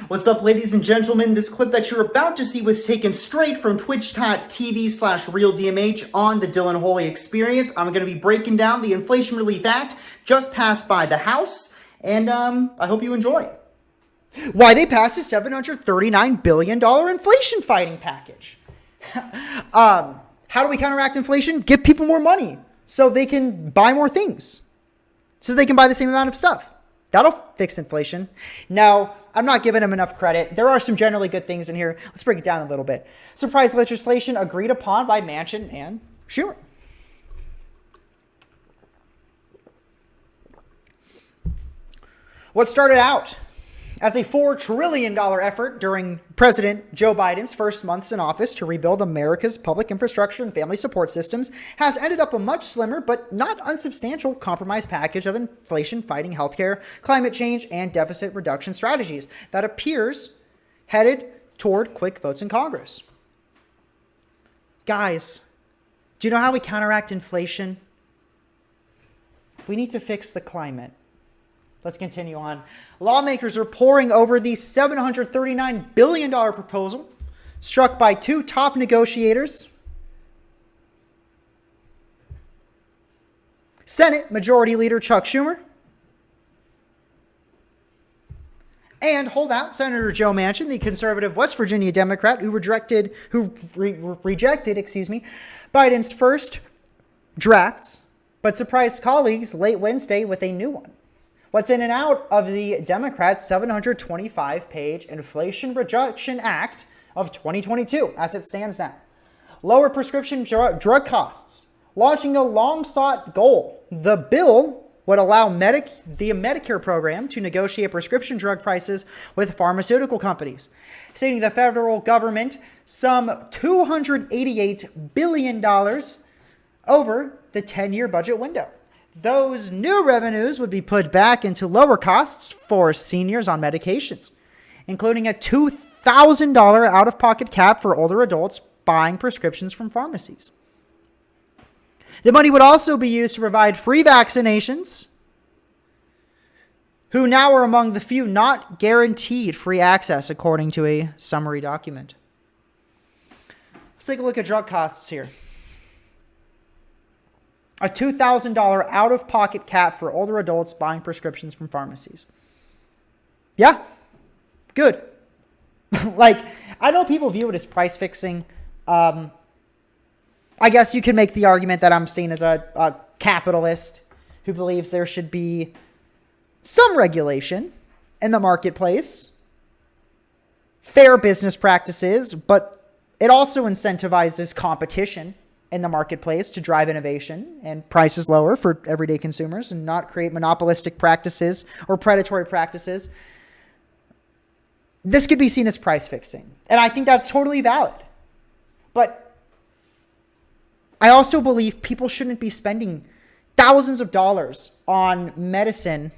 What's up, ladies and gentlemen? This clip that you're about to see was taken straight from twitch.tv/RealDMH on the Dylan Holy Experience. I'm going to be breaking down the Inflation Relief Act just passed by the House, and I hope you enjoy. Why they passed a $739 billion inflation fighting package. How do we counteract inflation? Give people more money so they can buy more things, so they can buy the same amount of stuff. That'll fix inflation. Now, I'm not giving them enough credit. There are some generally good things in here. Let's break it down a little bit. Surprise legislation agreed upon by Manchin and Schumer. What started out as a $4 trillion effort during President Joe Biden's first months in office to rebuild America's public infrastructure and family support systems has ended up a much slimmer but not unsubstantial compromise package of inflation-fighting healthcare, climate change, and deficit reduction strategies that appears headed toward quick votes in Congress. Guys, do you know how we counteract inflation? We need to fix the climate. Let's continue on. Lawmakers are poring over the $739 billion proposal struck by two top negotiators. Senate Majority Leader Chuck Schumer and holdout Senator Joe Manchin, the conservative West Virginia Democrat who rejected Biden's first drafts, but surprised colleagues late Wednesday with a new one. What's in and out of the Democrats' 725-page Inflation Reduction Act of 2022, as it stands now. Lower prescription drug costs, launching a long-sought goal. The bill would allow the Medicare program to negotiate prescription drug prices with pharmaceutical companies, saving the federal government some $288 billion over the 10-year budget window. Those new revenues would be put back into lower costs for seniors on medications, including a $2,000 out-of-pocket cap for older adults buying prescriptions from pharmacies. The money would also be used to provide free vaccinations, who now are among the few not guaranteed free access, according to a summary document. Let's take a look at drug costs here. A $2,000 out-of-pocket cap for older adults buying prescriptions from pharmacies. Yeah, good. I know people view it as price fixing. I guess you can make the argument that I'm seen as a capitalist who believes there should be some regulation in the marketplace, fair business practices, but it also incentivizes competition in the marketplace to drive innovation and prices lower for everyday consumers and not create monopolistic practices or predatory practices. This could be seen as price fixing, and I think that's totally valid. But I also believe people shouldn't be spending thousands of dollars on medicine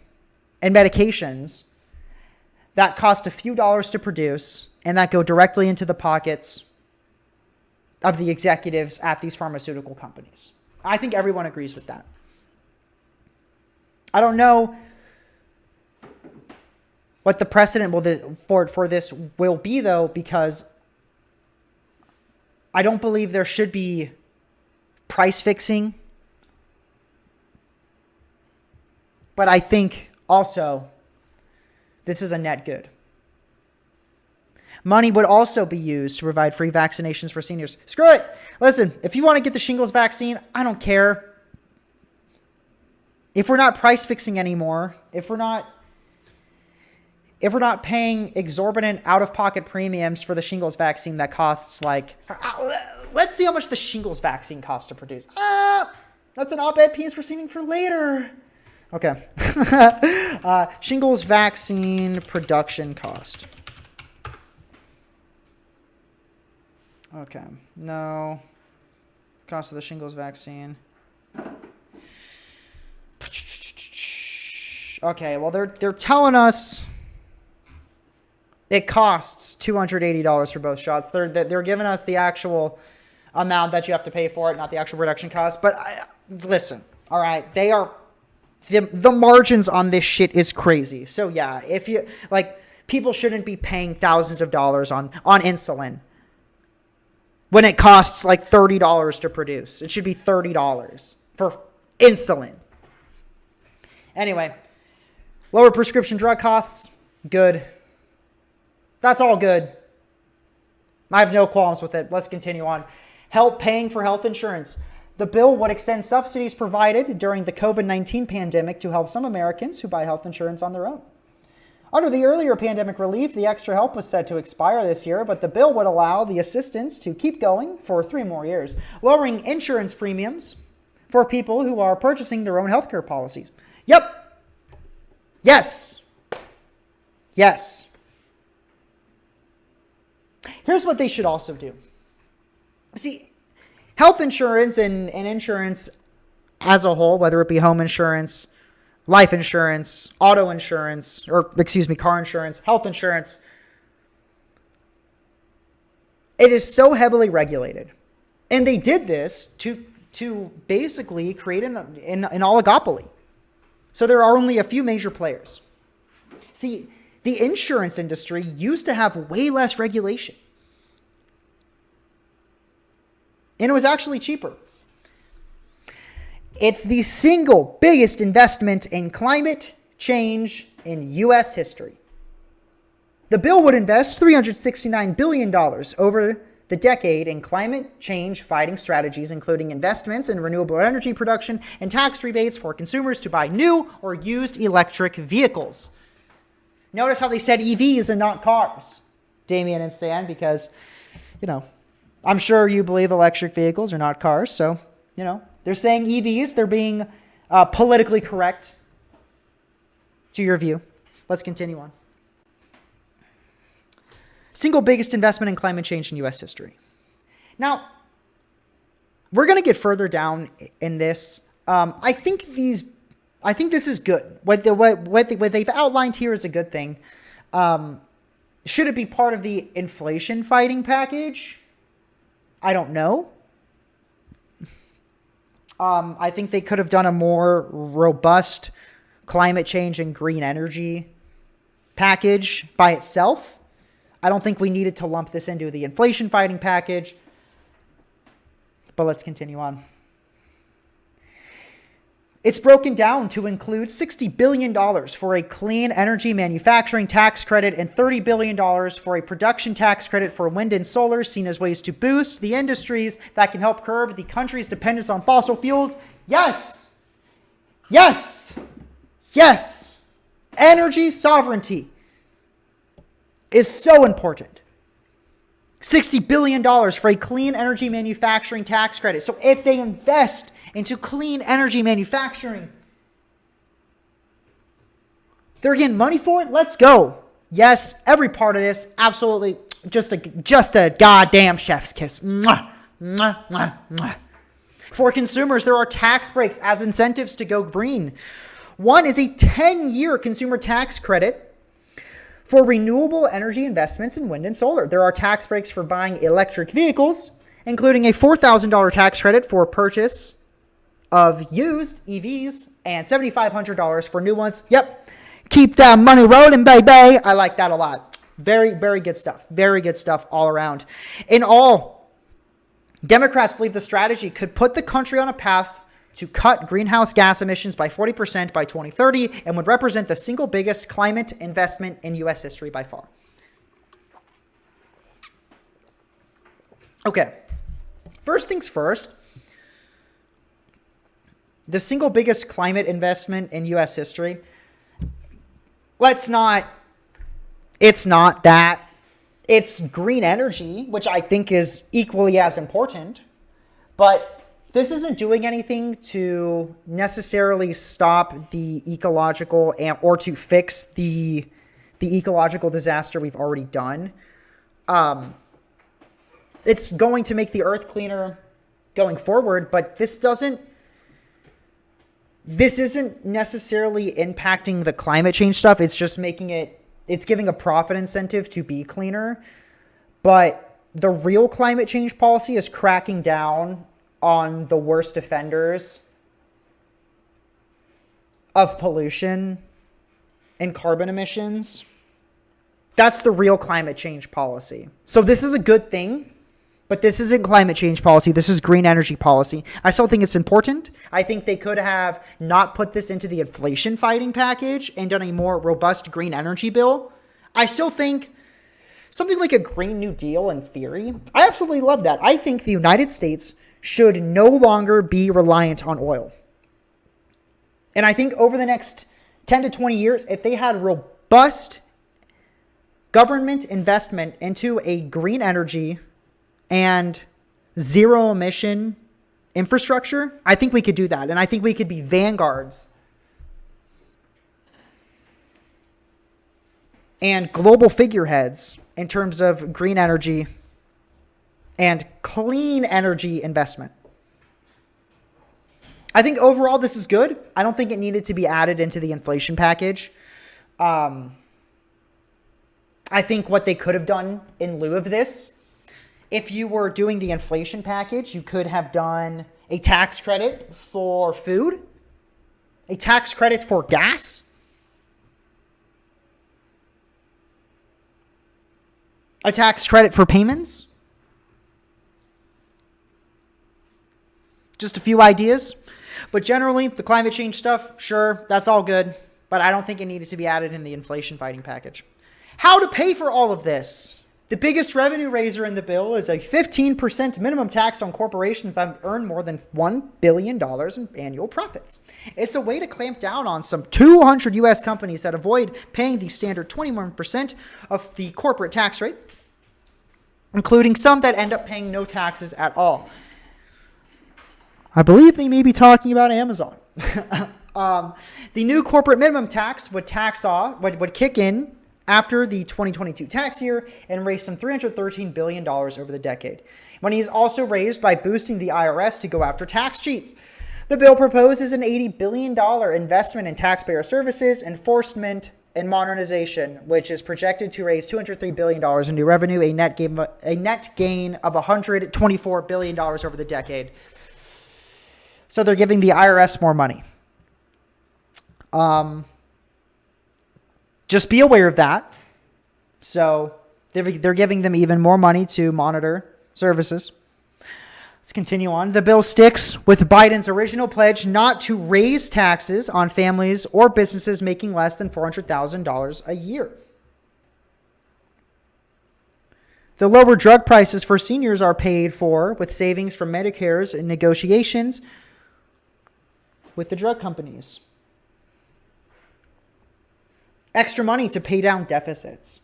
and medications that cost a few dollars to produce and that go directly into the pockets of the executives at these pharmaceutical companies. I think everyone agrees with that. I don't know what the precedent for this will be, though, because I don't believe there should be price fixing. But I think also this is a net good. Money would also be used to provide free vaccinations for seniors. Screw it. Listen, if you want to get the shingles vaccine, I don't care. If we're not price fixing anymore, if we're not paying exorbitant out-of-pocket premiums for the shingles vaccine that costs let's see how much the shingles vaccine costs to produce. That's an op-ed piece we're saving for later. Okay. Shingles vaccine production cost. Okay, no. Cost of the shingles vaccine. Okay, well, they're telling us it costs $280 for both shots. They're giving us the actual amount that you have to pay for it, not the actual production cost. But listen, all right, the margins on this shit is crazy. So yeah, if you People shouldn't be paying thousands of dollars on insulin when it costs like $30 to produce. It should be $30 for insulin. Anyway, lower prescription drug costs, good. That's all good. I have no qualms with it. Let's continue on. Help paying for health insurance. The bill would extend subsidies provided during the COVID-19 pandemic to help some Americans who buy health insurance on their own. Under the earlier pandemic relief, the extra help was set to expire this year, but the bill would allow the assistance to keep going for 3 more years, lowering insurance premiums for people who are purchasing their own healthcare policies. Yep. Yes. Yes. Here's what they should also do. See, health insurance and insurance as a whole, whether it be home insurance, life insurance, auto insurance, car insurance, health insurance, it is so heavily regulated. And they did this to basically create an oligopoly. So there are only a few major players. See, the insurance industry used to have way less regulation. And it was actually cheaper. It's the single biggest investment in climate change in U.S. history. The bill would invest $369 billion over the decade in climate change fighting strategies, including investments in renewable energy production and tax rebates for consumers to buy new or used electric vehicles. Notice how they said EVs and not cars, Damien and Stan, because, I'm sure you believe electric vehicles are not cars. So, they're saying EVs. They're being politically correct to your view. Let's continue on. Single biggest investment in climate change in U.S. history. Now, we're going to get further down in this. I think this is good. What they've outlined here is a good thing. Should it be part of the inflation fighting package? I don't know. I think they could have done a more robust climate change and green energy package by itself. I don't think we needed to lump this into the inflation fighting package. But let's continue on. It's broken down to include $60 billion for a clean energy manufacturing tax credit and $30 billion for a production tax credit for wind and solar, seen as ways to boost the industries that can help curb the country's dependence on fossil fuels. Yes! Yes! Yes! Energy sovereignty is so important. $60 billion for a clean energy manufacturing tax credit. So if they invest into clean energy manufacturing, they're getting money for it. Let's go. Yes, every part of this, absolutely, just a goddamn chef's kiss. Mwah, mwah, mwah, mwah. For consumers, there are tax breaks as incentives to go green. One is a 10-year consumer tax credit for renewable energy investments in wind and solar. There are tax breaks for buying electric vehicles, including a $4,000 tax credit for purchase of used EVs and $7,500 for new ones. Yep. Keep that money rolling, baby. I like that a lot. Very, very good stuff. Very good stuff all around. In all, Democrats believe the strategy could put the country on a path to cut greenhouse gas emissions by 40% by 2030 and would represent the single biggest climate investment in U.S. history by far. Okay. First things first. The single biggest climate investment in U.S. history. It's not that. It's green energy, which I think is equally as important. But this isn't doing anything to necessarily stop the ecological or to fix the ecological disaster we've already done. It's going to make the earth cleaner going forward, but this isn't necessarily impacting the climate change stuff. It's just it's giving a profit incentive to be cleaner. But the real climate change policy is cracking down on the worst offenders of pollution and carbon emissions. That's the real climate change policy. So this is a good thing, but this isn't climate change policy. This is green energy policy. I still think it's important. I think they could have not put this into the inflation fighting package and done a more robust green energy bill. I still think something like a Green New Deal in theory, I absolutely love that. I think the United States should no longer be reliant on oil. And I think over the next 10 to 20 years, if they had robust government investment into a green energy and zero emission infrastructure, I think we could do that. And I think we could be vanguards and global figureheads in terms of green energy and clean energy investment. I think overall this is good. I don't think it needed to be added into the inflation package. I think what they could have done in lieu of this, if you were doing the inflation package, you could have done a tax credit for food, a tax credit for gas, a tax credit for payments. Just a few ideas. But generally, the climate change stuff, sure, that's all good. But I don't think it needed to be added in the inflation fighting package. How to pay for all of this? The biggest revenue raiser in the bill is a 15% minimum tax on corporations that earn more than $1 billion in annual profits. It's a way to clamp down on some 200 U.S. companies that avoid paying the standard 21% of the corporate tax rate, including some that end up paying no taxes at all. I believe they may be talking about Amazon. The new corporate minimum tax would kick in after the 2022 tax year and raise some $313 billion over the decade. Money is also raised by boosting the IRS to go after tax cheats. The bill proposes an $80 billion investment in taxpayer services, enforcement, and modernization, which is projected to raise $203 billion in new revenue, a net gain of $124 billion over the decade. So they're giving the IRS more money. Just be aware of that. So they're giving them even more money to monitor services. Let's continue on. The bill sticks with Biden's original pledge not to raise taxes on families or businesses making less than $400,000 a year. The lower drug prices for seniors are paid for with savings from Medicare's negotiations with the drug companies. Extra money to pay down deficits.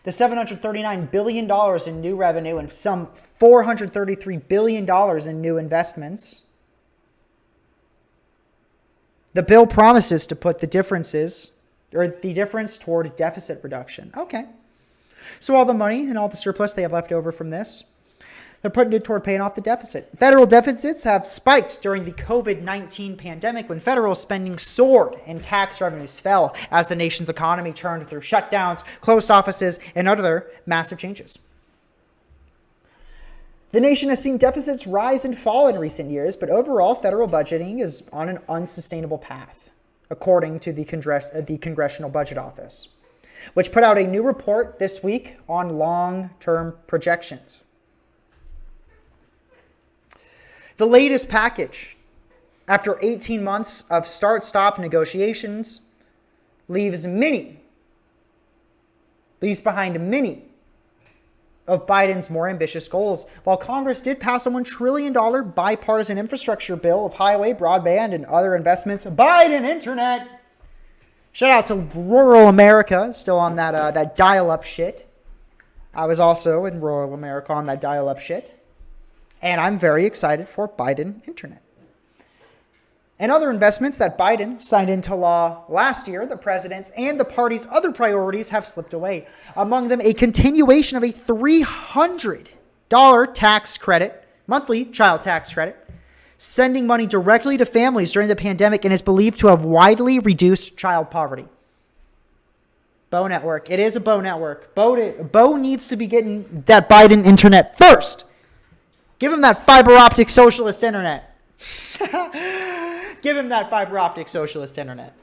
The $739 billion in new revenue and some $433 billion in new investments. The bill promises to put the difference toward deficit reduction. Okay. So all the money and all the surplus they have left over from this, they're putting it toward paying off the deficit. Federal deficits have spiked during the COVID-19 pandemic when federal spending soared and tax revenues fell as the nation's economy churned through shutdowns, closed offices, and other massive changes. The nation has seen deficits rise and fall in recent years, but overall federal budgeting is on an unsustainable path, according to the Congressional Budget Office, which put out a new report this week on long-term projections. The latest package, after 18 months of start-stop negotiations, leaves behind many of Biden's more ambitious goals. While Congress did pass a $1 trillion bipartisan infrastructure bill of highway, broadband, and other investments, Biden Internet. Shout out to rural America, still on that dial-up shit. I was also in rural America on that dial-up shit. And I'm very excited for Biden Internet. And other investments that Biden signed into law last year, the president's and the party's other priorities have slipped away. Among them, a continuation of a $300 tax credit, monthly child tax credit, sending money directly to families during the pandemic and is believed to have widely reduced child poverty. Bo Network. It is a Bo Network. Bo needs to be getting that Biden Internet first. Give him that fiber optic socialist internet. Give him that fiber optic socialist internet.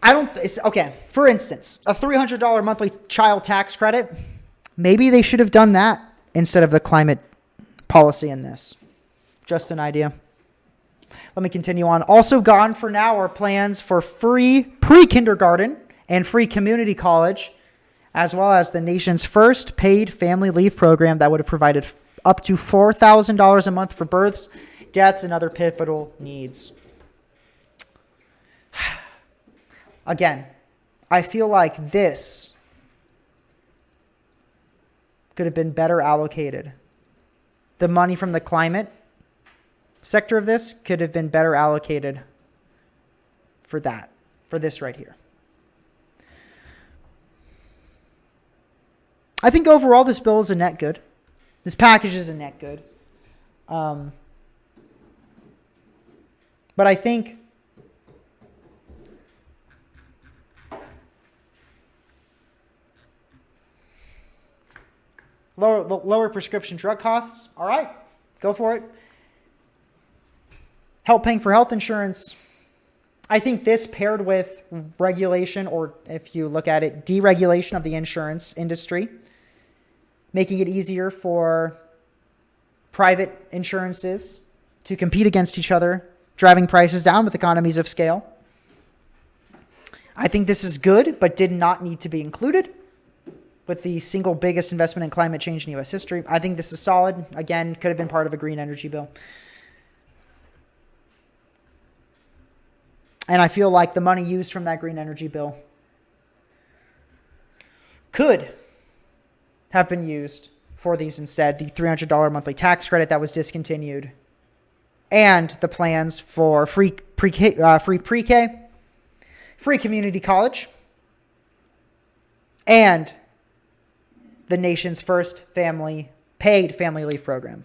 I don't, okay, for instance, a $300 monthly child tax credit, maybe they should have done that instead of the climate policy in this. Just an idea. Let me continue on. Also gone for now are plans for free pre-kindergarten and free community college, as well as the nation's first paid family leave program that would have provided up to $4,000 a month for births, deaths, and other pivotal needs. Again, I feel like this could have been better allocated. The money from the climate sector of this could have been better allocated for that, for this right here. I think overall this bill is a net good. This package is a net good. But I think lower prescription drug costs, all right, go for it. Help paying for health insurance. I think this paired with regulation, or if you look at it, deregulation of the insurance industry, making it easier for private insurances to compete against each other, driving prices down with economies of scale. I think this is good, but did not need to be included with the single biggest investment in climate change in U.S. history. I think this is solid. Again, could have been part of a green energy bill. And I feel like the money used from that green energy bill could have been used for these instead. The $300 monthly tax credit that was discontinued, and the plans for free pre-K, free community college, and the nation's first paid family leave program.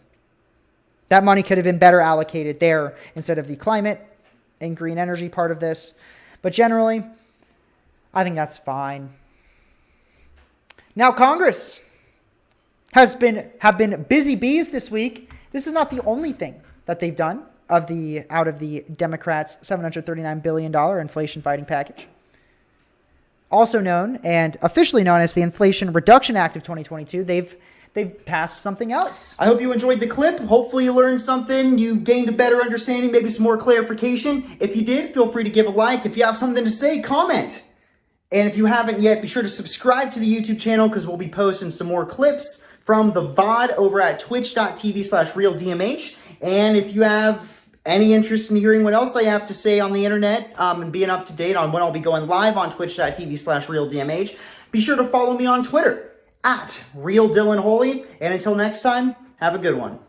That money could have been better allocated there instead of the climate and green energy part of this. But generally, I think that's fine. Now, Congress have been busy bees this week. This is not the only thing that they've done out of the Democrats' $739 billion inflation fighting package. Also known and officially known as the Inflation Reduction Act of 2022, they've passed something else. I hope you enjoyed the clip. Hopefully you learned something. You gained a better understanding, maybe some more clarification. If you did, feel free to give a like. If you have something to say, comment. And if you haven't yet, be sure to subscribe to the YouTube channel because we'll be posting some more clips from the VOD over at twitch.tv/realdmh. And if you have any interest in hearing what else I have to say on the internet and being up to date on when I'll be going live on twitch.tv/realdmh, be sure to follow me on Twitter @RealDylanHoly. And until next time, have a good one.